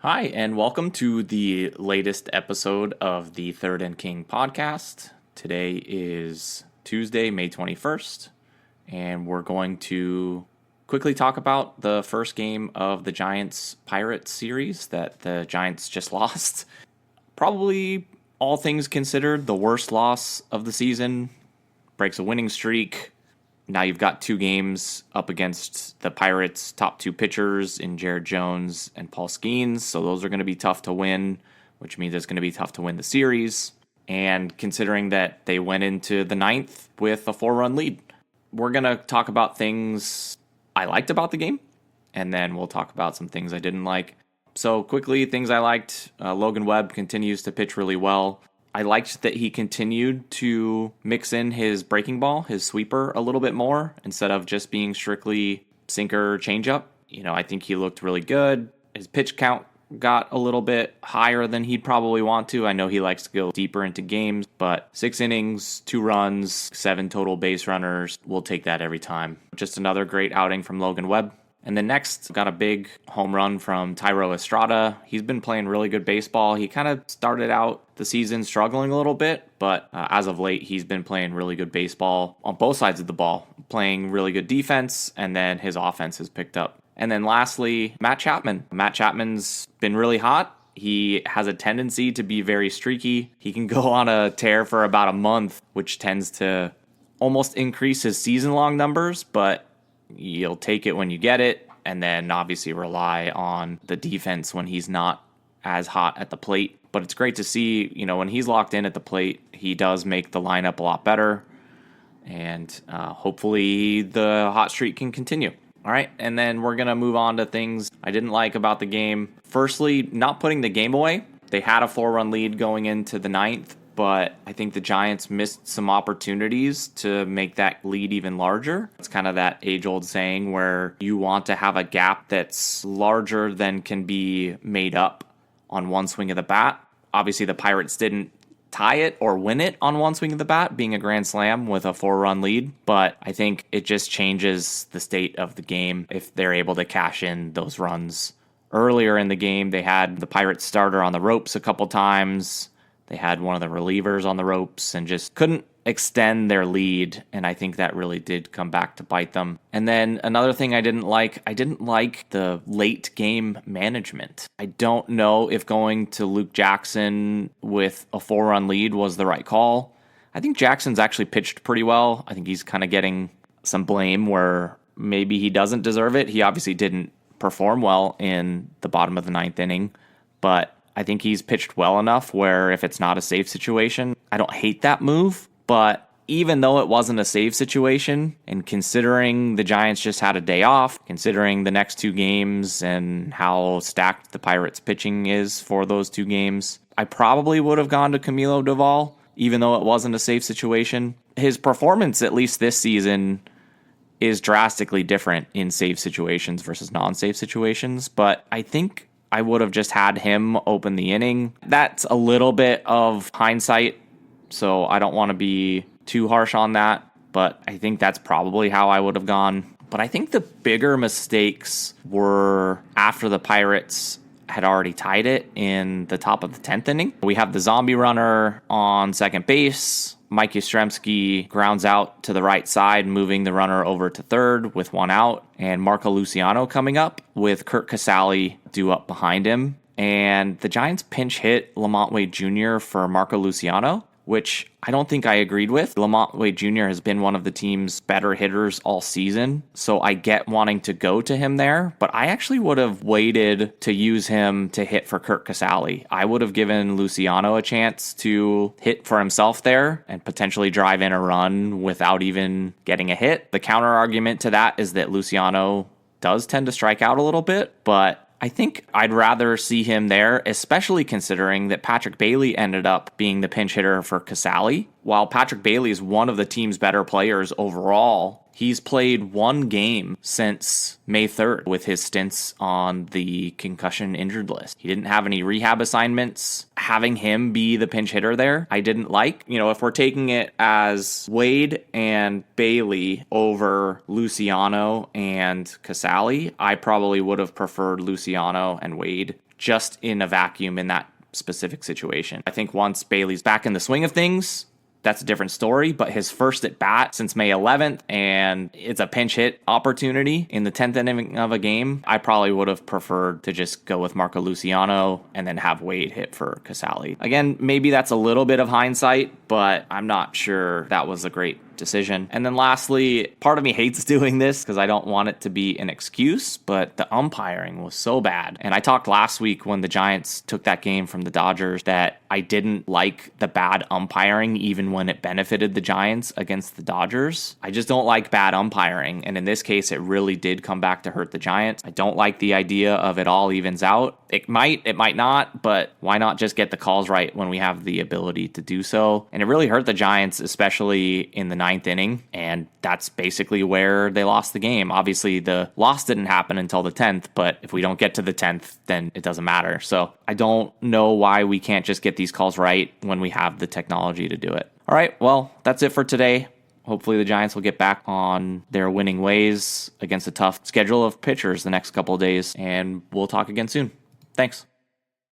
Hi, and welcome to the latest episode of the Third and King podcast. Today is Tuesday, May 21st, and we're going to quickly talk about the first game of the Giants-Pirates series that the Giants just lost. Probably, all things considered, the worst loss of the season. Breaks a winning streak. Now you've got two games up against the Pirates' top two pitchers in Jared Jones and Paul Skeens, so those are going to be tough to win, which means it's going to be tough to win the series. And considering that they went into the ninth with a 4-run lead, we're going to talk about things I liked about the game, and then we'll talk about some things I didn't like. So quickly, things I liked. Logan Webb continues to pitch really well. I liked that he continued to mix in his breaking ball, his sweeper, a little bit more instead of just being strictly sinker changeup. I think he looked really good. His pitch count got a little bit higher than he'd probably want to. I know he likes to go deeper into games, but 6 innings, 2 runs, 7 total base runners. We'll take that every time. Just another great outing from Logan Webb. And then next, got a big home run from Thairo Estrada. He's been playing really good baseball. He kind of started out the season struggling a little bit, but as of late, he's been playing really good baseball on both sides of the ball, playing really good defense, and then his offense has picked up. And then lastly, Matt Chapman. Matt Chapman's been really hot. He has a tendency to be very streaky. He can go on a tear for about a month, which tends to almost increase his season-long numbers, but you'll take it when you get it, and then obviously rely on the defense when he's not as hot at the plate. But it's great to see, when he's locked in at the plate, he does make the lineup a lot better, and hopefully the hot streak can continue. All right, and then we're going to move on to things I didn't like about the game. Firstly, not putting the game away. They had a 4-run lead going into the ninth, but I think the Giants missed some opportunities to make that lead even larger. It's kind of that age-old saying where you want to have a gap that's larger than can be made up on one swing of the bat. Obviously, the Pirates didn't tie it or win it on one swing of the bat, being a grand slam with a 4-run lead, but I think it just changes the state of the game if they're able to cash in those runs. Earlier in the game, they had the Pirates starter on the ropes a couple times. They had one of the relievers on the ropes and just couldn't extend their lead, and I think that really did come back to bite them. And then another thing I didn't like the late game management. I don't know if going to Luke Jackson with a 4-run lead was the right call. I think Jackson's actually pitched pretty well. I think he's kind of getting some blame where maybe he doesn't deserve it. He obviously didn't perform well in the bottom of the ninth inning, but I think he's pitched well enough where if it's not a safe situation, I don't hate that move. But even though it wasn't a safe situation, and considering the Giants just had a day off, considering the next 2 games and how stacked the Pirates pitching is for those 2 games, I probably would have gone to Camilo Doval, even though it wasn't a safe situation. His performance, at least this season, is drastically different in safe situations versus non-safe situations. But I think I would have just had him open the inning. That's a little bit of hindsight, so I don't want to be too harsh on that, but I think that's probably how I would have gone. But I think the bigger mistakes were after the Pirates had already tied it in the top of the 10th inning. We have the zombie runner on second base. Mike Yastrzemski grounds out to the right side, moving the runner over to third with 1 out, and Marco Luciano coming up with Curt Casali due up behind him. And the Giants pinch hit Lamont Wade Jr. for Marco Luciano, which I don't think I agreed with. Lamont Wade Jr. has been one of the team's better hitters all season, so I get wanting to go to him there, but I actually would have waited to use him to hit for Curt Casali. I would have given Luciano a chance to hit for himself there and potentially drive in a run without even getting a hit. The counter argument to that is that Luciano does tend to strike out a little bit, but I think I'd rather see him there, especially considering that Patrick Bailey ended up being the pinch hitter for Casali. While Patrick Bailey is one of the team's better players overall, He's played one game since May 3rd with his stints on the concussion injured list. He didn't have any rehab assignments. Having him be the pinch hitter there, I didn't like. If we're taking it as Wade and Bailey over Luciano and Casale, I probably would have preferred Luciano and Wade just in a vacuum in that specific situation. I think once Bailey's back in the swing of things, that's a different story, but his first at bat since May 11th, and it's a pinch hit opportunity in the 10th inning of a game, I probably would have preferred to just go with Marco Luciano and then have Wade hit for Casale. Again, maybe that's a little bit of hindsight, but I'm not sure that was a great decision. And then lastly, part of me hates doing this because I don't want it to be an excuse, but the umpiring was so bad. And I talked last week when the Giants took that game from the Dodgers that I didn't like the bad umpiring even when it benefited the Giants against the Dodgers. I just don't like bad umpiring. And in this case, it really did come back to hurt the Giants. I don't like the idea of it all evens out. It might not, but why not just get the calls right when we have the ability to do so? And it really hurt the Giants, especially in the 9th inning, and that's basically where they lost the game. Obviously, the loss didn't happen until the 10th, but if we don't get to the 10th, then it doesn't matter. So I don't know why we can't just get these calls right when we have the technology to do it. All right, well, that's it for today. Hopefully the Giants will get back on their winning ways against a tough schedule of pitchers the next couple of days, and we'll talk again soon. Thanks.